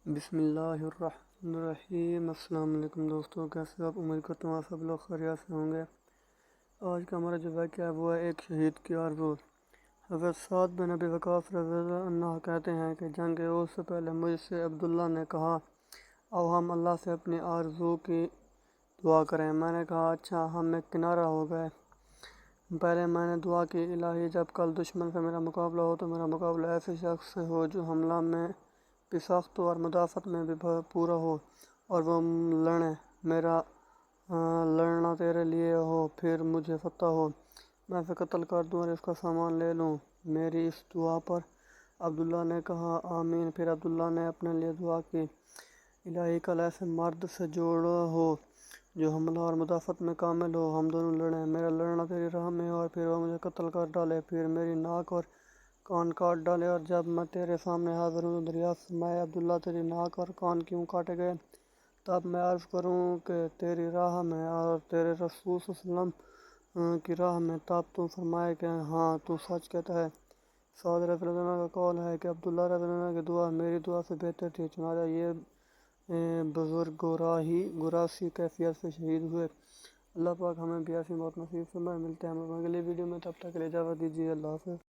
بسم اللہ الرحمن الرحیم۔ السلام علیکم دوستوں، کیسے آپ؟ امید کرتا ہوں آپ سب لوگ خیریت سے ہوں گے۔ آج کا ہمارا جو واقعہ ہے وہ ہے ایک شہید کی آرزو۔ حضرت سعد بن ابی وقاص رضی اللہ عنہ کہتے ہیں کہ جنگ احد سے پہلے مجھ سے عبداللہ نے کہا اب ہم اللہ سے اپنی آرزو کی دعا کریں۔ میں نے کہا اچھا، ہم ایک کنارہ ہو گئے۔ پہلے میں نے دعا کی الہی جب کل دشمن سے میرا مقابلہ ہو تو میرا مقابلہ ایسے شخص سے ہو جو حملہ میں بھی سخت ہو اور مدافعت میں بھی پورا ہو، اور وہ لڑے، میرا لڑنا تیرے لیے ہو، پھر مجھے فتح ہو، میں اسے قتل کر دوں اور اس کا سامان لے لوں۔ میری اس دعا پر عبداللہ نے کہا آمین۔ پھر عبداللہ نے اپنے لیے دعا کی الہی کل ایسے مرد سے جوڑا ہو جو حملہ اور مدافعت میں کامل ہو، ہم دونوں لڑیں، میرا لڑنا تیری راہ میں ہو اور پھر وہ مجھے قتل کر ڈالے، پھر میری ناک اور کان کاٹ ڈالے، اور جب میں تیرے سامنے حاضر ہوں دریافت فرمائے عبداللہ تیری ناک اور کان کیوں کاٹے گئے؟ تب میں عرض کروں کہ تیری راہ میں اور تیرے رسول صلی اللہ علیہ وسلم کی راہ میں، تب تو فرمائے کہ ہاں تو سچ کہتا ہے۔ سعد رضی اللہ عنہ کا قول ہے کہ عبداللہ رضی اللہ عنہ کی دعا میری دعا سے بہتر تھی، چنانچہ یہ بزرگ گراسی کیفیت سے شہید ہوئے۔ اللہ پاک ہمیں بھی ایسی موت نصیب فرمائے۔ ملتے ہیں ہم اگلی ویڈیو میں، تب تک کے لیے اجازت دیجیے، اللہ حافظ۔